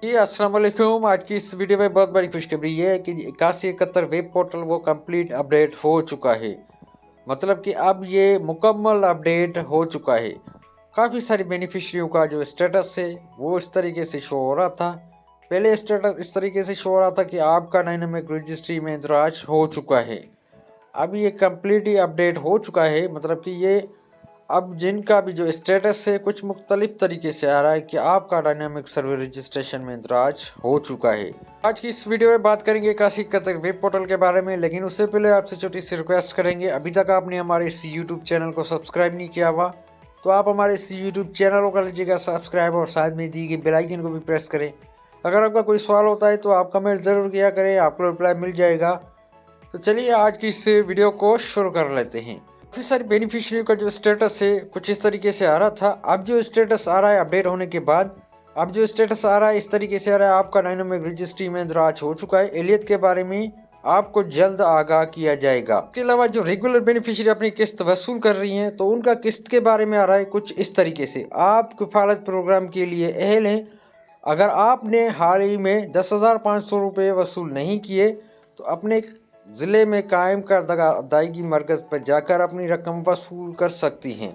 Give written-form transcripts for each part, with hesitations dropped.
जी, अस्सलाम वालेकुम। आज की इस वीडियो में बहुत बड़ी खुशखबरी ये है कि 8171 वेब पोर्टल वो कंप्लीट अपडेट हो चुका है। मतलब कि अब ये मुकम्मल अपडेट हो चुका है। काफ़ी सारी बेनिफिशरियों का जो स्टेटस है वो इस तरीके से शो हो रहा था। पहले स्टेटस इस तरीके से शो हो रहा था कि आपका डायनामिक रजिस्ट्री में इंदराज हो चुका है। अब ये कंप्लीट ही अपडेट हो चुका है। मतलब कि ये अब जिनका भी जो स्टेटस है कुछ मुख्तलिफ तरीके से आ रहा है कि आपका डायनामिक सर्वर रजिस्ट्रेशन में इंदराज हो चुका है। आज की इस वीडियो में बात करेंगे 8171 वेब पोर्टल के बारे में, लेकिन उससे पहले आपसे छोटी सी रिक्वेस्ट करेंगे, अभी तक आपने हमारे इस यूट्यूब चैनल को सब्सक्राइब नहीं किया हुआ तो आप हमारे इस यूट्यूब चैनल को कर लीजिएगा सब्सक्राइब और साथ में दी गई बेल आइकन को भी प्रेस करें। अगर आपका कोई सवाल होता है तो आप कमेंट ज़रूर किया करें, आपको रिप्लाई मिल जाएगा। तो चलिए आज की इस वीडियो को शुरू कर लेते हैं। काफ़ी सारी बेनिफिशियरी का जो स्टेटस है कुछ इस तरीके से आ रहा था। अब जो स्टेटस आ रहा है अपडेट होने के बाद, अब जो स्टेटस आ रहा है इस तरीके से आ रहा है, आपका डायनामिक रजिस्ट्री में इंदराज हो चुका है। एलियत के बारे में आपको जल्द आगाह किया जाएगा। इसके अलावा जो रेगुलर बेनिफिशियरी अपनी किस्त वसूल कर रही हैं तो उनका किस्त के बारे में आ रहा है कुछ इस तरीके से। आप किफ़ालत प्रोग्राम के लिए अहल हैं। अगर आपने हाल ही में 10,500 रुपये वसूल नहीं किए तो अपने ज़िले में कायम करदा अदायगी मरकज़ पर जाकर अपनी रकम वसूल कर सकती हैं।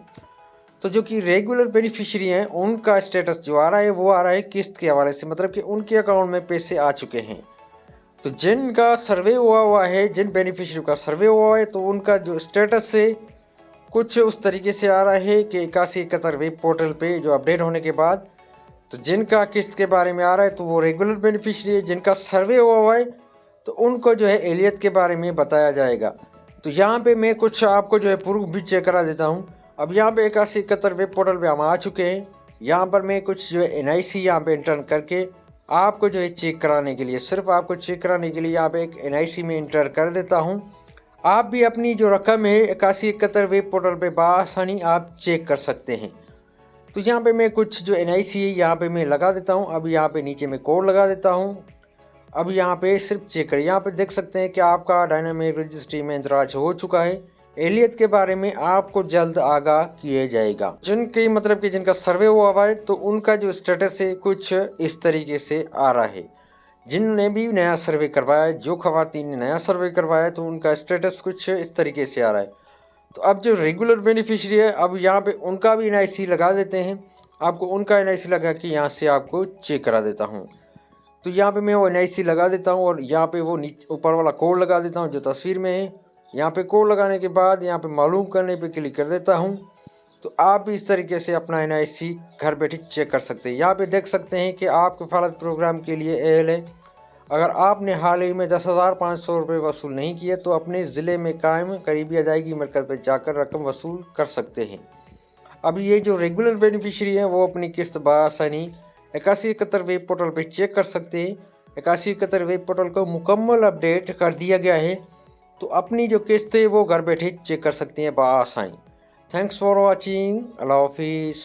तो जो कि रेगुलर बेनिफिशरी हैं उनका स्टेटस जो आ रहा है वो आ रहा है किस्त के हवाले से, मतलब कि उनके अकाउंट में पैसे आ चुके हैं। तो जिनका सर्वे हुआ है, जिन बेनिफिशरी का सर्वे हुआ है, तो उनका जो स्टेटस है कुछ उस तरीके से आ रहा है कि 8171 वेब पोर्टल पे जो अपडेट होने के बाद, तो जिनका किस्त के बारे में आ रहा है तो वो रेगुलर बेनिफिशरी है, जिनका सर्वे हुआ है तो उनको जो है एलियत के बारे में बताया जाएगा। तो यहाँ पे मैं कुछ आपको जो है प्रूफ भी चेक करा देता हूँ। अब यहाँ पे 8171 वेब पोर्टल पे हम आ चुके हैं। यहाँ पर मैं कुछ जो है NIC यहाँ पे इंटर करके आपको जो है चेक कराने के लिए, सिर्फ आपको चेक कराने के लिए यहाँ पे एक NIC में इंटर कर देता हूँ। आप भी अपनी जो रकम है 8171 वेब पोर्टल पे बआसानी आप चेक कर सकते हैं। तो यहाँ पे मैं कुछ जो NIC है यहाँ पे मैं लगा देता हूँ। अब यहाँ पे नीचे मैं कोड लगा देता हूँ। अब यहाँ पे सिर्फ चेक करें, यहाँ पे देख सकते हैं कि आपका डायनामिक रजिस्ट्री में इंदराज हो चुका है। एलियत के बारे में आपको जल्द आगाह किया जाएगा। जिनकी मतलब कि जिनका सर्वे हुआ है तो उनका जो स्टेटस है कुछ इस तरीके से आ रहा है। जिनने भी नया सर्वे करवाया है, जो खवातीन ने नया सर्वे करवाया है, तो उनका स्टेटस कुछ इस तरीके से आ रहा है। तो अब जो रेगुलर बेनिफिशरी है अब यहाँ पे उनका भी NIC लगा देते हैं। आपको उनका NIC लगा के यहाँ से आपको चेक करा देता हूँ। तो यहाँ पे मैं वो NIC लगा देता हूँ और यहाँ पे वो नीचे ऊपर वाला कोड लगा देता हूँ जो तस्वीर में है। यहाँ पे कोड लगाने के बाद यहाँ पे मालूम करने पे क्लिक कर देता हूँ। तो आप भी इस तरीके से अपना NIC घर बैठे चेक कर सकते हैं। यहाँ पे देख सकते हैं कि आप किफ़ालत प्रोग्राम के लिए अहल है। अगर आपने हाल ही में 10,500 रुपये वसूल नहीं किए तो अपने ज़िले में कायम करीबी अदायगी मरकज़ पर जाकर रकम वसूल कर सकते हैं। अब ये जो रेगुलर बेनिफिशरी हैं वो अपनी किस्त बआसानी 8171 वेब पोर्टल पे चेक कर सकते हैं। 8171 वेब पोर्टल को मुकम्मल अपडेट कर दिया गया है, तो अपनी जो किस्त है वो घर बैठे चेक कर सकते हैं बआसानी। Thanks for watching. अल्लाह हाफिज़।